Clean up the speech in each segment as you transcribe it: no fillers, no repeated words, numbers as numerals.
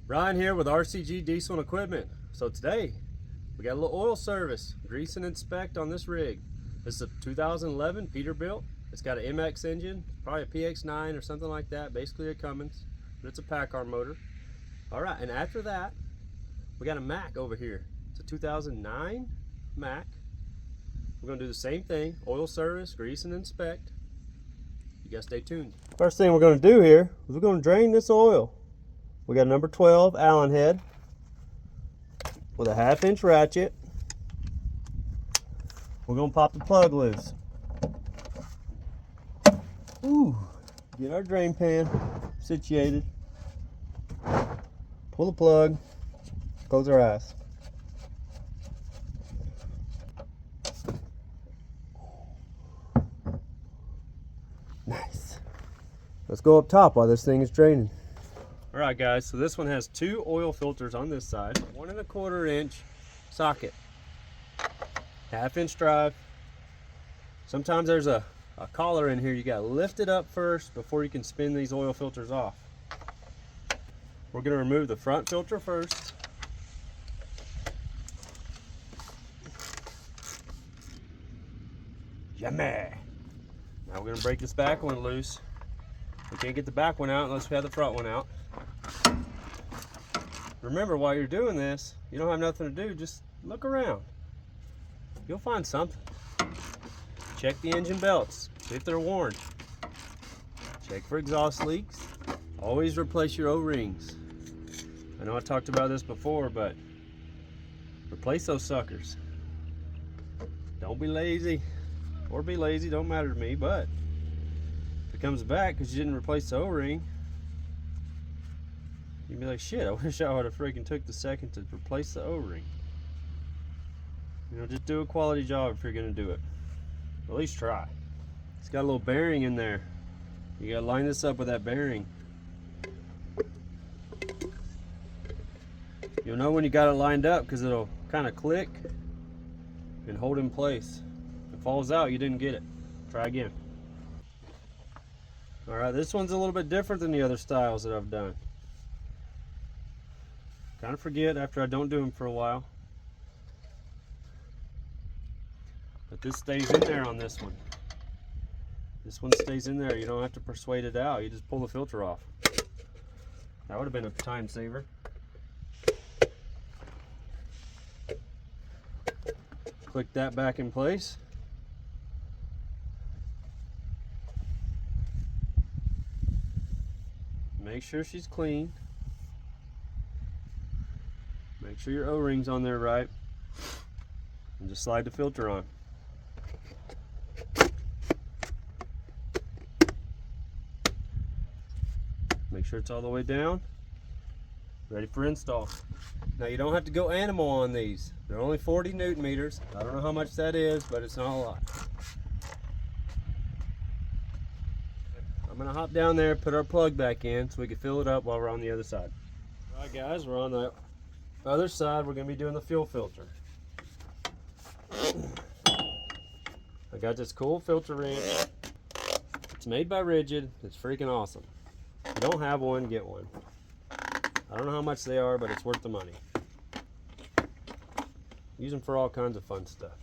Ryan here with RCG Diesel and Equipment. So today we got a little oil service, grease and inspect on this rig. This is a 2011 Peterbilt. It's got an MX engine, probably a PX9 or something like that, basically a Cummins, but it's a paccar motor. All right, and after that we got a Mack over here. It's a 2009 Mack. We're gonna do the same thing, oil service, grease and inspect. You gotta stay tuned. First thing we're gonna do here is we're gonna drain this oil. We got a number 12 Allen head with a 1/2 inch ratchet. We're gonna pop the plug loose. Ooh, get our drain pan situated. Pull the plug, close our eyes. Nice. Let's go up top while this thing is draining. All right guys, so this one has 2 oil filters on this side, 1 1/4 inch socket, 1/2 inch drive. Sometimes there's a collar in here. You gotta lift it up first before you can spin these oil filters off. We're gonna remove the front filter first. Yummy! Now we're gonna break this back one loose. We can't get the back one out unless we have the front one out. Remember, while you're doing this, you don't have nothing to do, just look around. You'll find something. Check the engine belts, see if they're worn. Check for exhaust leaks. Always replace your O-rings. I know I talked about this before, but replace those suckers. Don't be lazy, or be lazy, don't matter to me, but if it comes back because you didn't replace the O-ring, you'd be like, shit, I wish I would have freaking took the second to replace the O-ring. You know, just do a quality job if you're gonna do it. At least try. It's got a little bearing in there. You gotta line this up with that bearing. You'll know when you got it lined up because it'll kind of click and hold in place. If it falls out, you didn't get it. Try again. All right, this one's a little bit different than the other styles that I've done. Kind of forget after I don't do them for a while. But this stays in there on this one. This one stays in there. You don't have to persuade it out. You just pull the filter off. That would have been a time saver. Click that back in place. Make sure she's clean. Make sure your O-ring's on there right. And just slide the filter on. Make sure it's all the way down. Ready for install. Now you don't have to go animal on these. They're only 40 Newton meters. I don't know how much that is, but it's not a lot. I'm gonna hop down there, put our plug back in so we can fill it up while we're on the other side. All right guys, we're on the other side. We're gonna be doing the fuel filter. I got this cool filter wrench. It's made by Rigid. It's freaking awesome. If you don't have one, get one. I don't know how much they are, but it's worth the money. Use them for all kinds of fun stuff.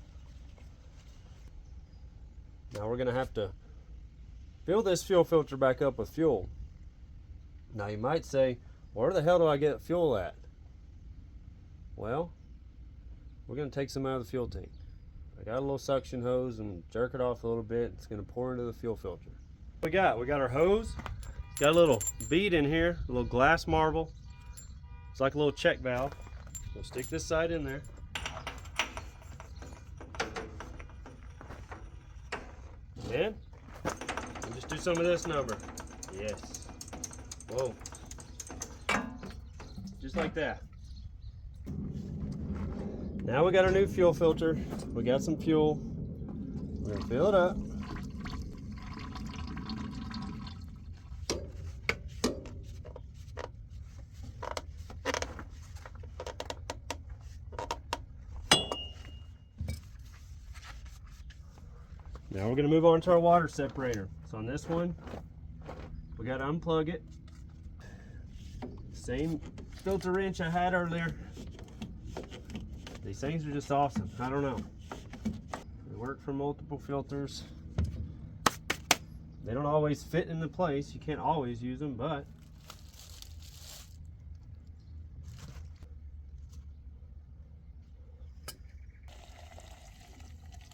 Now we're gonna have to fill this fuel filter back up with fuel. Now you might say, where the hell do I get fuel at? Well, we're gonna take some out of the fuel tank. I got a little suction hose and jerk it off a little bit. It's gonna pour into the fuel filter. What we got our hose. It's got a little bead in here, a little glass marble. It's like a little check valve. We'll stick this side in there. And we'll just do some of this number. Yes. Whoa. Just like that. Now we got our new fuel filter. We got some fuel. We're gonna fill it up. Now we're going to move on to our water separator. So on this one, we got to unplug it, Same filter wrench I had earlier. These things are just awesome. I don't know. They work for multiple filters. They don't always fit into place. You can't always use them, but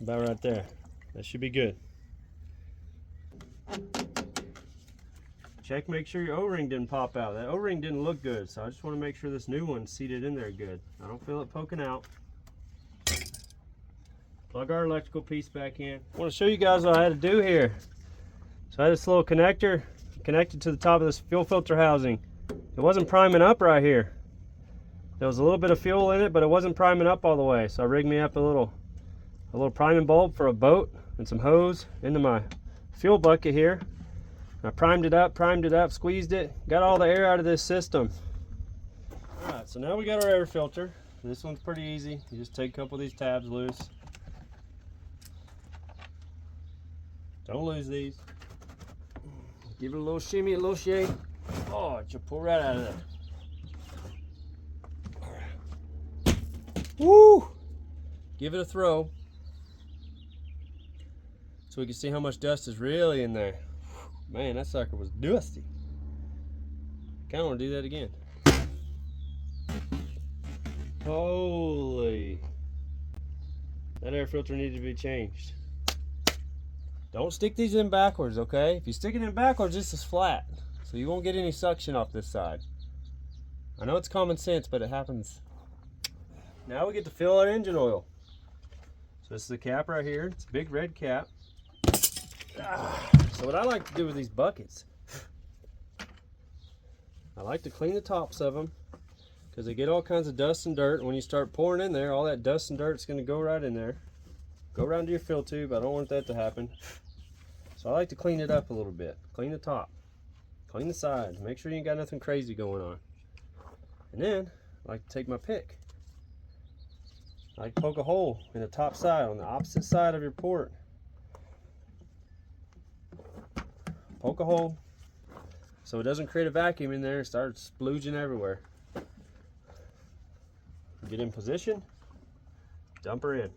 about right there. That should be good. Check, make sure your O-ring didn't pop out. That O-ring didn't look good, so I just want to make sure this new one's seated in there good. I don't feel it poking out. Plug our electrical piece back in. I want to show you guys what I had to do here. So I had this little connector connected to the top of this fuel filter housing. It wasn't priming up right here. There was a little bit of fuel in it, but it wasn't priming up all the way. So I rigged me up a little priming bulb for a boat and some hose into my fuel bucket here. I primed it up, squeezed it, got all the air out of this system. Alright, so now we got our air filter. This one's pretty easy. You just take a couple of these tabs loose. Don't lose these. Give it a little shimmy, a little shake. Oh, it should pull right out of there. Alright. Woo! Give it a throw so we can see how much dust is really in there. Man, that sucker was dusty. Kinda wanna do that again. Holy. That air filter needed to be changed. Don't stick these in backwards, okay? If you stick it in backwards, this is flat. So you won't get any suction off this side. I know it's common sense, but it happens. Now we get to fill our engine oil. So this is the cap right here. It's a big red cap. So what I like to do with these buckets, I like to clean the tops of them because they get all kinds of dust and dirt. When you start pouring in there, all that dust and dirt is going to go right in there. Go around to your fill tube. I don't want that to happen. So I like to clean it up a little bit. Clean the top. Clean the sides. Make sure you ain't got nothing crazy going on. And then I like to take my pick. I like to poke a hole in the top side on the opposite side of your port. Poke a hole so it doesn't create a vacuum in there and start splooging everywhere. Get in position, dump her in.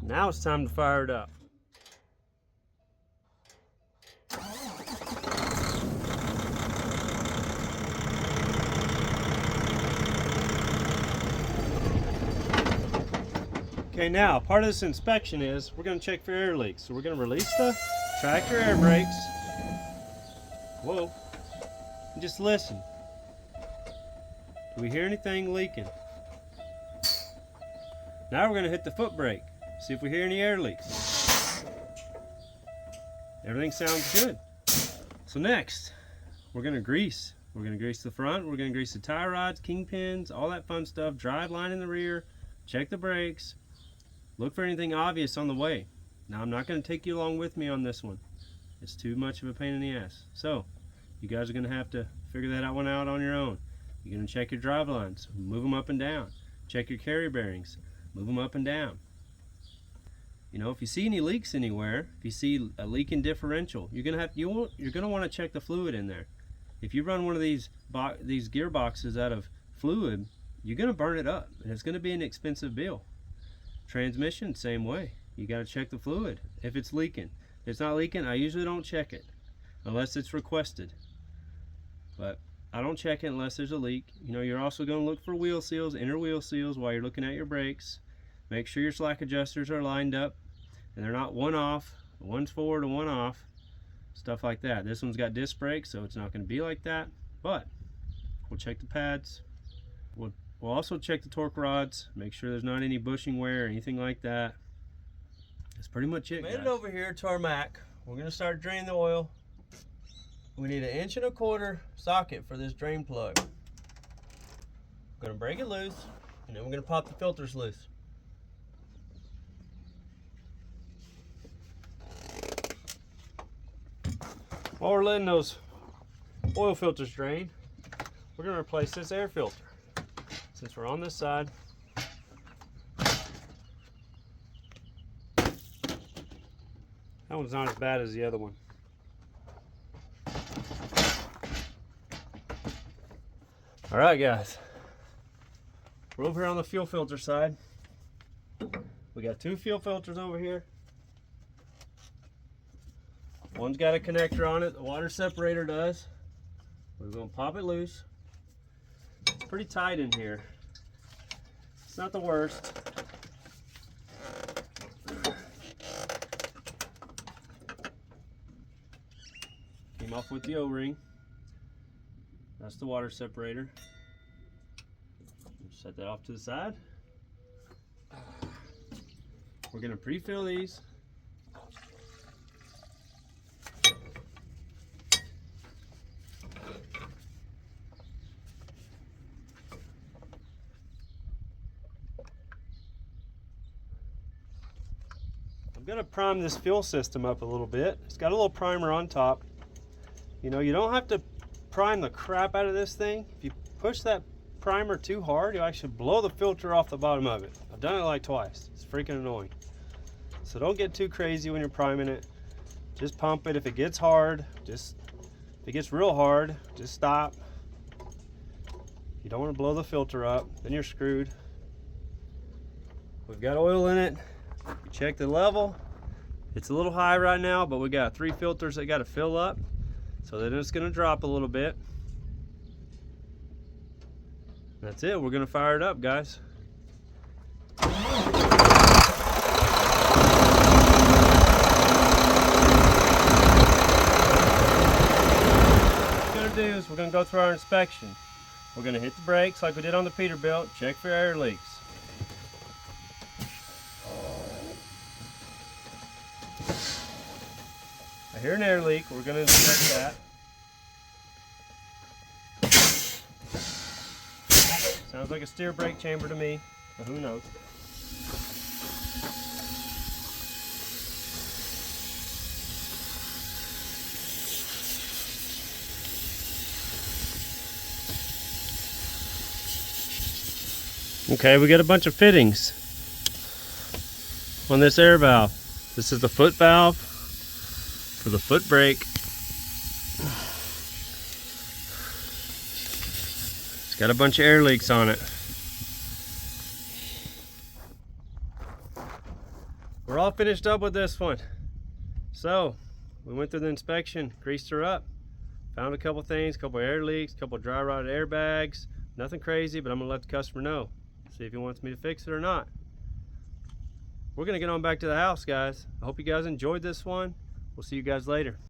Now it's time to fire it up. Okay, now part of this inspection is we're going to check for air leaks. So we're going to release the tractor air brakes. Whoa. And just listen. Do we hear anything leaking? Now we're going to hit the foot brake. See if we hear any air leaks. Everything sounds good. So next, we're going to grease. We're going to grease the front. We're going to grease the tie rods, kingpins, all that fun stuff. Drive line in the rear. Check the brakes. Look for anything obvious on the way. Now I'm not going to take you along with me on this one. It's too much of a pain in the ass. So you guys are going to have to figure that one out on your own. You're going to check your drive lines, move them up and down. Check your carry bearings, move them up and down. You know, if you see any leaks anywhere, if you see a leak in differential, you're going to want to check the fluid in there. If you run one of these gearboxes out of fluid, you're going to burn it up, and it's going to be an expensive bill. Transmission, same way. You got to check the fluid if it's leaking. If it's not leaking, I usually don't check it unless it's requested. But I don't check it unless there's a leak. You know, you're also going to look for wheel seals, inner wheel seals while you're looking at your brakes. Make sure your slack adjusters are lined up and they're not one off. One's forward and one off. Stuff like that. This one's got disc brakes, so it's not going to be like that. But we'll check the pads. We'll also check the torque rods, make sure there's not any bushing wear or anything like that. That's pretty much it, guys. Made it over here to our Mack. We're going to start draining the oil. We need 1.25 inch socket for this drain plug. We're going to break it loose, and then we're going to pop the filters loose. While we're letting those oil filters drain, we're going to replace this air filter. Since we're on this side, that one's not as bad as the other one. All right, guys. We're over here on the fuel filter side. We got two fuel filters over here. One's got a connector on it, the water separator does. We're gonna pop it loose. It's pretty tight in here. It's not the worst. Came off with the O-ring. That's the water separator. Set that off to the side. We're gonna pre-fill these. I'm gonna prime this fuel system up a little bit. It's got a little primer on top. You know, you don't have to prime the crap out of this thing. If you push that primer too hard, you'll actually blow the filter off the bottom of it. I've done it like twice. It's freaking annoying. So don't get too crazy when you're priming it. Just pump it. If it gets hard, if it gets real hard, just stop. You don't want to blow the filter up, then you're screwed. We've got oil in it. You check the level. It's a little high right now, but we got 3 filters that got to fill up. So then it's going to drop a little bit. That's it. We're going to fire it up, guys. What we're going to do is we're going to go through our inspection. We're going to hit the brakes like we did on the Peterbilt, check for air leaks. I hear an air leak. We're going to inspect that. Sounds like a steer brake chamber to me, but who knows. Okay, we got a bunch of fittings on this air valve. This is the foot valve for the foot brake. Got a bunch of air leaks on it. We're all finished up with this one. So, we went through the inspection, greased her up, found a couple things, a couple air leaks, a couple dry rotted airbags. Nothing crazy, but I'm gonna let the customer know. See if he wants me to fix it or not. We're gonna get on back to the house, guys. I hope you guys enjoyed this one. We'll see you guys later.